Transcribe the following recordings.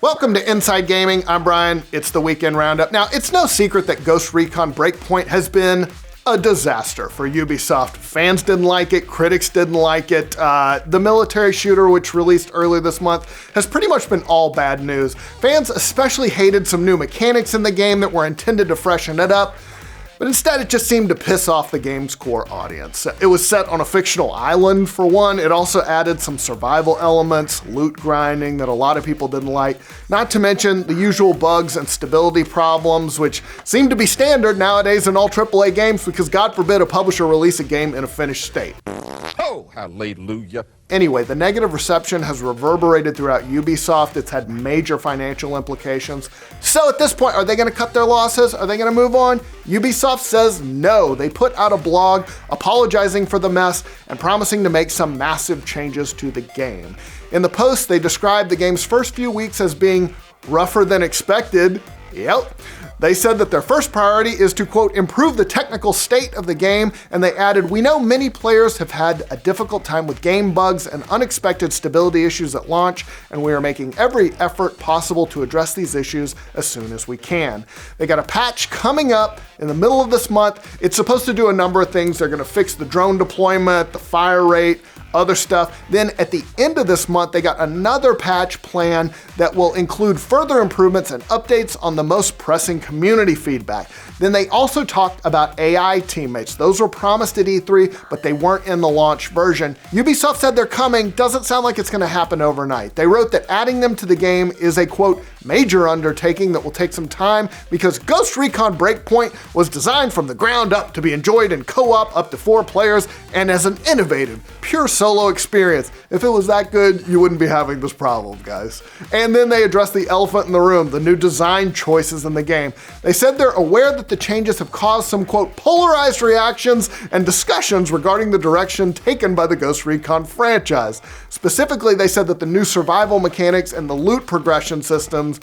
Welcome to Inside Gaming. I'm Brian. It's the weekend roundup. Now, it's no secret that Ghost Recon Breakpoint has been a disaster for Ubisoft. Fans didn't like it, critics didn't like it. The military shooter, which released earlier this month, has pretty much been all bad news. Fans especially hated some new mechanics in the game that were intended to freshen it up, but instead it just seemed to piss off the game's core audience. It was set on a fictional island, for one. It also added some survival elements, loot grinding that a lot of people didn't like, not to mention the usual bugs and stability problems, which seem to be standard nowadays in all AAA games because God forbid a publisher release a game in a finished state. Oh, hallelujah. Anyway, the negative reception has reverberated throughout Ubisoft. It's had major financial implications. So at this point, are they going to cut their losses? Are they going to move on? Ubisoft says no. They put out a blog apologizing for the mess and promising to make some massive changes to the game. In the post, they described the game's first few weeks as being rougher than expected. Yep. They said that their first priority is to, quote, improve the technical state of the game, and they added, we know many players have had a difficult time with game bugs and unexpected stability issues at launch, and we are making every effort possible to address these issues as soon as we can. They got a patch coming up in the middle of this month. It's supposed to do a number of things. They're gonna fix the drone deployment, the fire rate, other stuff. Then at the end of this month, they got another patch plan that will include further improvements and updates on the most pressing community feedback. Then they also talked about AI teammates. Those were promised at E3, but they weren't in the launch version. Ubisoft said they're coming. Doesn't sound like it's gonna happen overnight. They wrote that adding them to the game is a, quote, major undertaking that will take some time because Ghost Recon Breakpoint was designed from the ground up to be enjoyed in co-op up to 4 players and as an innovative, pure solo experience. If it was that good, you wouldn't be having this problem, guys. And then they addressed the elephant in the room, the new design choices in the game. They said they're aware that the changes have caused some, quote, polarized reactions and discussions regarding the direction taken by the Ghost Recon franchise. Specifically, they said that the new survival mechanics and the loot progression systems,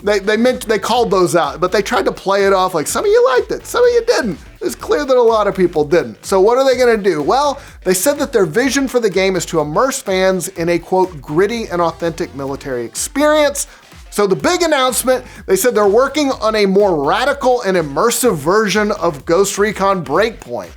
they called those out, but they tried to play it off like some of you liked it, some of you didn't. It's clear that a lot of people didn't. So what are they gonna do? Well, they said that their vision for the game is to immerse fans in a, quote, gritty and authentic military experience. So the big announcement, they said they're working on a more radical and immersive version of Ghost Recon Breakpoint.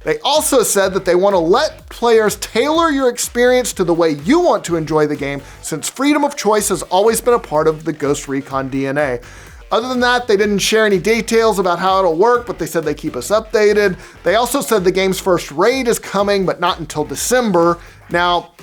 They also said that they want to let players tailor your experience to the way you want to enjoy the game, since freedom of choice has always been a part of the Ghost Recon DNA. Other than that, they didn't share any details about how it'll work, but they said they keep us updated. They also said the game's first raid is coming, but not until December. Now,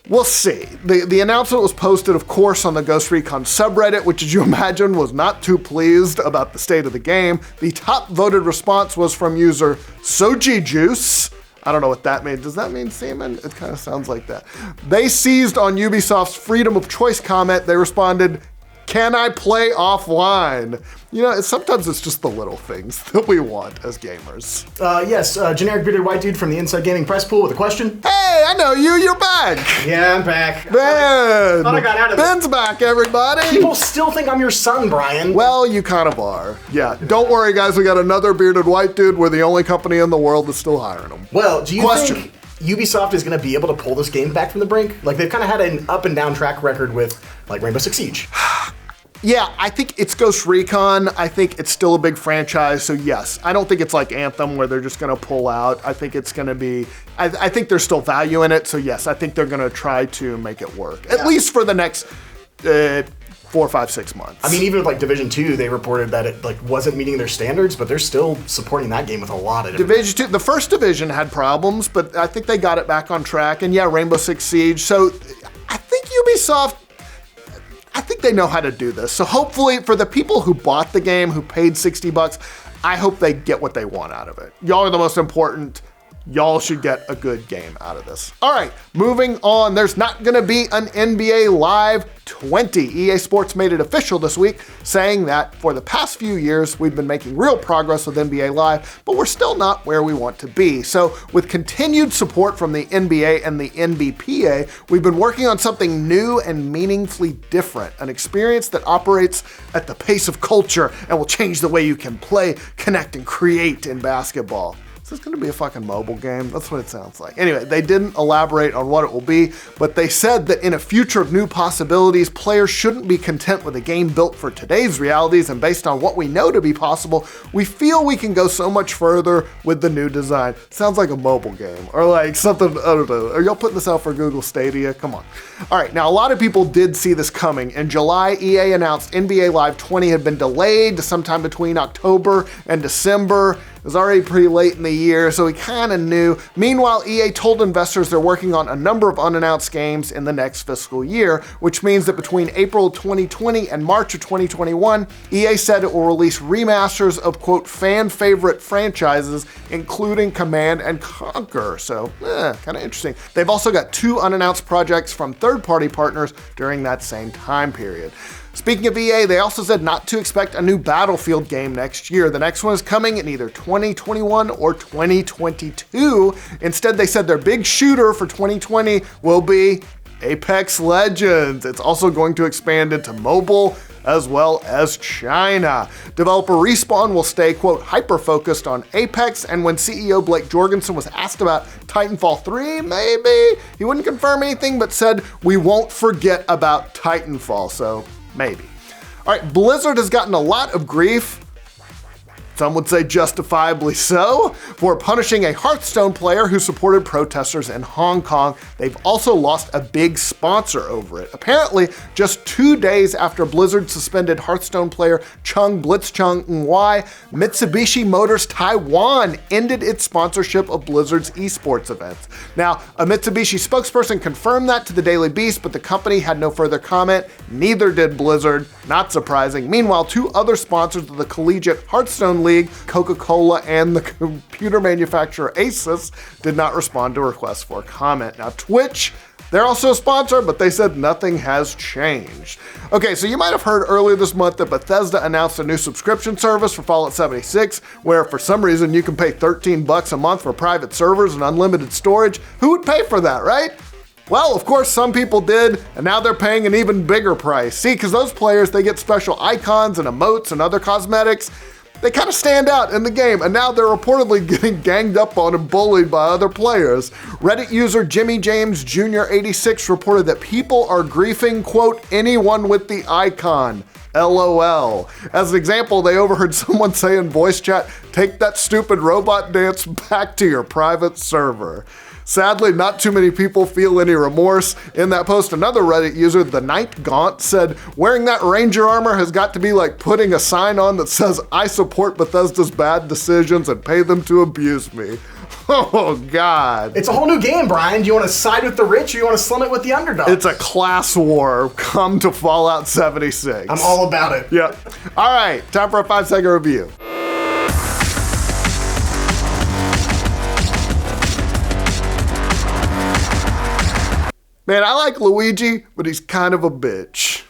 we'll see. The announcement was posted, of course, on the Ghost Recon subreddit, which, as you imagine, was not too pleased about the state of the game. The top voted response was from user Soji Juice. I don't know what that means. Does that mean semen? It kind of sounds like that. They seized on Ubisoft's freedom of choice comment. They responded, "Can I play offline?" You know, sometimes it's just the little things that we want as gamers. Yes, generic bearded white dude from the Inside Gaming press pool with a question. Hey, I know you. You're back. Yeah, I'm back. Ben. Thought I got out of Ben's back, everybody. People still think I'm your son, Brian. Well, you kind of are. Yeah, don't worry, guys. We got another bearded white dude. We're the only company in the world that's still hiring him. Well, do you think Ubisoft is going to be able to pull this game back from the brink? Like, they've kind of had an up and down track record with, like, Rainbow Six Siege. Yeah, I think it's Ghost Recon. I think it's still a big franchise, so yes. I don't think it's like Anthem where they're just gonna pull out. I think it's gonna be, I think there's still value in it, so yes, I think they're gonna try to make it work. At least for the next 4, 5, 6 months. I mean, even with like Division 2, they reported that it like wasn't meeting their standards, but they're still supporting that game with a lot of Division 2, the first Division had problems, but I think they got it back on track, and yeah, Rainbow Six Siege. So I think Ubisoft, I think they know how to do this. So hopefully for the people who bought the game, who paid $60, I hope they get what they want out of it. Y'all are the most important. Y'all should get a good game out of this. All right, moving on. There's not gonna be an NBA Live 20. EA Sports made it official this week, saying that for the past few years, we've been making real progress with NBA Live, but we're still not where we want to be. So with continued support from the NBA and the NBPA, we've been working on something new and meaningfully different, an experience that operates at the pace of culture and will change the way you can play, connect, and create in basketball. Is this going to be a fucking mobile game? That's what it sounds like. Anyway, they didn't elaborate on what it will be, but they said that in a future of new possibilities, players shouldn't be content with a game built for today's realities, and based on what we know to be possible, we feel we can go so much further with the new design. Sounds like a mobile game, or like something, I don't know. Are y'all putting this out for Google Stadia? Come on. All right, now a lot of people did see this coming. In July, EA announced NBA Live 20 had been delayed to sometime between October and December. It was already pretty late in the year, so we kind of knew. Meanwhile, EA told investors they're working on a number of unannounced games in the next fiscal year, which means that between April 2020 and March of 2021, EA said it will release remasters of, quote, fan favorite franchises, including Command and Conquer. So, kind of interesting. They've also got 2 unannounced projects from third-party partners during that same time period. Speaking of EA, they also said not to expect a new Battlefield game next year. The next one is coming in either 2021 or 2022. Instead, they said their big shooter for 2020 will be Apex Legends. It's also going to expand into mobile as well as China. Developer Respawn will stay, quote, hyper-focused on Apex, and when CEO Blake Jorgensen was asked about Titanfall 3, maybe, he wouldn't confirm anything but said, we won't forget about Titanfall, so maybe. All right, Blizzard has gotten a lot of grief, some would say justifiably so, for punishing a Hearthstone player who supported protesters in Hong Kong. They've also lost a big sponsor over it. Apparently, just 2 days after Blizzard suspended Hearthstone player Chung Blitzchung Nwai, Mitsubishi Motors Taiwan ended its sponsorship of Blizzard's esports events. Now, a Mitsubishi spokesperson confirmed that to the Daily Beast, but the company had no further comment. Neither did Blizzard, not surprising. Meanwhile, 2 other sponsors of the collegiate Hearthstone League, Coca-Cola and the computer manufacturer Asus, did not respond to requests for comment. Now, Twitch, they're also a sponsor, but they said nothing has changed. Okay, so you might have heard earlier this month that Bethesda announced a new subscription service for Fallout 76, where for some reason you can pay $13 a month for private servers and unlimited storage. Who would pay for that, right? Well, of course, some people did, and now they're paying an even bigger price. See, because those players, they get special icons and emotes and other cosmetics. They kind of stand out in the game, and now they're reportedly getting ganged up on and bullied by other players. Reddit user Jimmy James Jr. 86 reported that people are griefing, quote, anyone with the icon. LOL. As an example, they overheard someone say in voice chat, take that stupid robot dance back to your private server. Sadly, not too many people feel any remorse. In that post, another Reddit user, The Night Gaunt, said, wearing that Ranger armor has got to be like putting a sign on that says, I support Bethesda's bad decisions and pay them to abuse me. Oh, God. It's a whole new game, Brian. Do you want to side with the rich or you want to slum it with the underdog? It's a class war. Come to Fallout 76. I'm all about it. Yep. All right, time for a 5-second review. Man, I like Luigi, but he's kind of a bitch.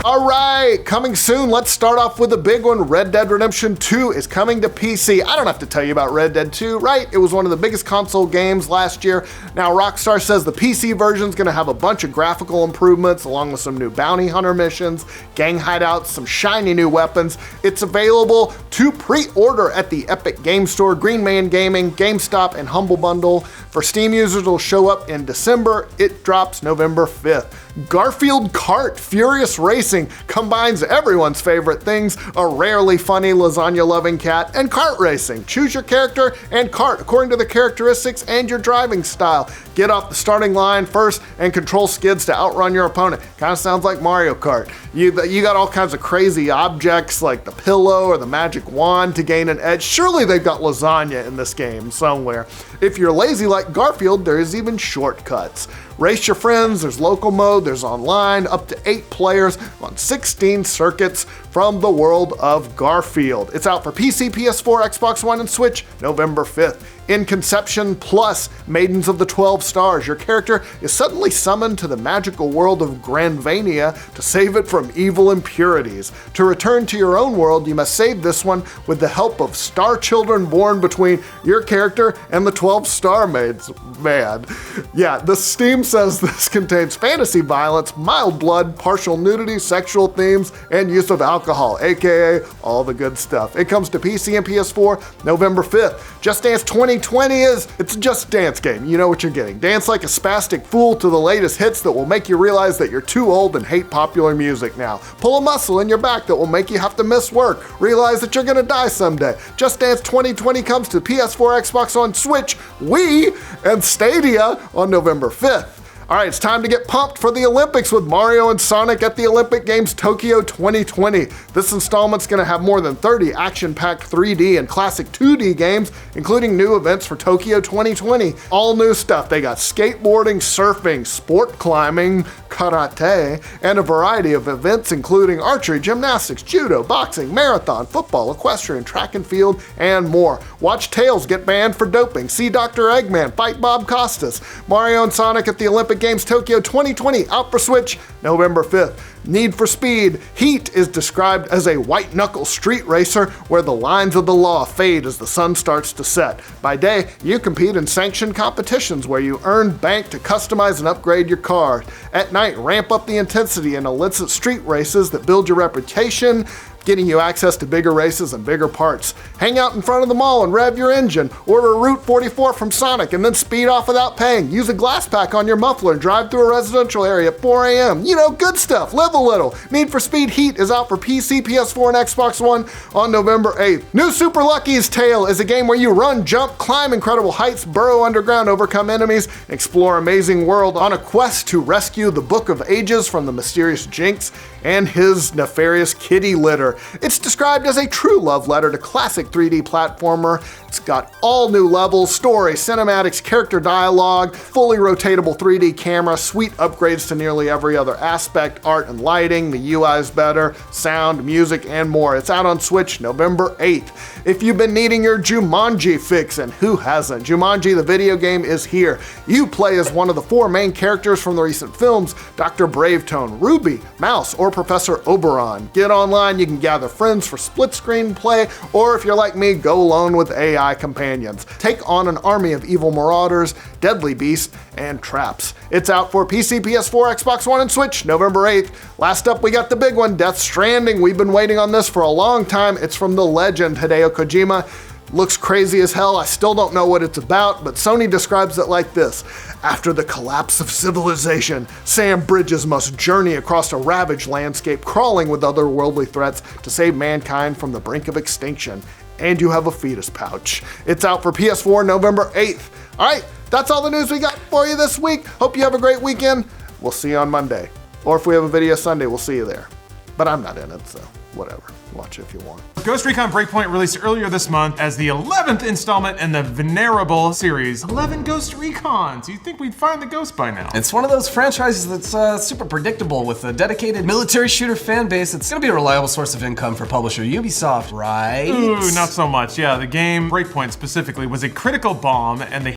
All right, coming soon. Let's start off with a big one. Red Dead Redemption 2 is coming to PC. I don't have to tell you about Red Dead 2, right? It was one of the biggest console games last year. Now, Rockstar says the PC version is going to have a bunch of graphical improvements along with some new bounty hunter missions, gang hideouts, some shiny new weapons. It's available to pre-order at the Epic Game Store, Green Man Gaming, GameStop, and Humble Bundle. For Steam users, it'll show up in December. It drops November 5th. Garfield Kart Furious Racing combines everyone's favorite things, a rarely funny lasagna-loving cat, and kart racing. Choose your character and kart according to the characteristics and your driving style. Get off the starting line first and control skids to outrun your opponent. Kind of sounds like Mario Kart. You got all kinds of crazy objects like the pillow or the magic wand to gain an edge. Surely they've got lasagna in this game somewhere. If you're lazy like Garfield, there is even shortcuts. Race your friends, there's local mode, there's online, up to 8 players on 16 circuits from the world of Garfield. It's out for PC, PS4, Xbox One, and Switch November 5th. In Conception Plus, Maidens of the 12 Stars, your character is suddenly summoned to the magical world of Grandvania to save it from evil impurities. To return to your own world, you must save this one with the help of star children born between your character and the 12 Star Maids. Man. Yeah, the Steam says this contains fantasy violence, mild blood, partial nudity, sexual themes, and use of alcohol, aka all the good stuff. It comes to PC and PS4 November 5th. Just Dance 2020 it's a Just Dance game. You know what you're getting. Dance like a spastic fool to the latest hits that will make you realize that you're too old and hate popular music now. Pull a muscle in your back that will make you have to miss work. Realize that you're gonna die someday. Just Dance 2020 comes to PS4, Xbox One, Switch, Wii, and Stadia on November 5th. All right, it's time to get pumped for the Olympics with Mario and Sonic at the Olympic Games Tokyo 2020. This installment's gonna have more than 30 action-packed 3D and classic 2D games, including new events for Tokyo 2020. All new stuff. They got skateboarding, surfing, sport climbing, karate, and a variety of events including archery, gymnastics, judo, boxing, marathon, football, equestrian, track and field, and more. Watch Tails get banned for doping. See Dr. Eggman fight Bob Costas. Mario and Sonic at the Olympic Games Tokyo 2020 out for Switch November 5th. Need for Speed Heat is described as a white-knuckle street racer where the lines of the law fade as the sun starts to set. By day, you compete in sanctioned competitions where you earn bank to customize and upgrade your car. At night, ramp up the intensity in illicit street races that build your reputation, getting you access to bigger races and bigger parts. Hang out in front of the mall and rev your engine. Order Route 44 from Sonic and then speed off without paying. Use a glass pack on your muffler and drive through a residential area at 4 a.m. You know, good stuff. Live a little. Need for Speed Heat is out for PC, PS4, and Xbox One on November 8th. New Super Lucky's Tale is a game where you run, jump, climb incredible heights, burrow underground, overcome enemies, explore amazing world on a quest to rescue the Book of Ages from the mysterious Jinx and his nefarious kitty litter. It's described as a true love letter to classic 3D platformer. It's got all new levels, story, cinematics, character dialogue, fully rotatable 3D camera, sweet upgrades to nearly every other aspect, art and lighting, the UI's better, sound, music, and more. It's out on Switch November 8th. If you've been needing your Jumanji fix, and who hasn't? Jumanji the video game is here. You play as one of the 4 main characters from the recent films, Dr. Bravetone, Ruby, Mouse, or Professor Oberon. Get online, you can gather friends for split screen play, or if you're like me, go alone with AI companions. Take on an army of evil marauders, deadly beasts, and traps. It's out for PC, PS4, Xbox One, and Switch November 8th. Last up, we got the big one, Death Stranding. We've been waiting on this for a long time. It's from the legend Hideo Kojima. Looks crazy as hell. I still don't know what it's about, but Sony describes it like this. After the collapse of civilization, Sam Bridges must journey across a ravaged landscape, crawling with otherworldly threats to save mankind from the brink of extinction. And you have a fetus pouch. It's out for PS4 November 8th. All right, that's all the news we got for you this week. Hope you have a great weekend. We'll see you on Monday. Or if we have a video Sunday, we'll see you there. But I'm not in it, so whatever. Watch it if you want. Ghost Recon Breakpoint released earlier this month as the 11th installment in the Venerable series. 11 Ghost Recons. You'd think we'd find the ghost by now. It's one of those franchises that's super predictable with a dedicated military shooter fan base. It's gonna be a reliable source of income for publisher Ubisoft, right? Ooh, not so much. Yeah, the game Breakpoint specifically was a critical bomb, and they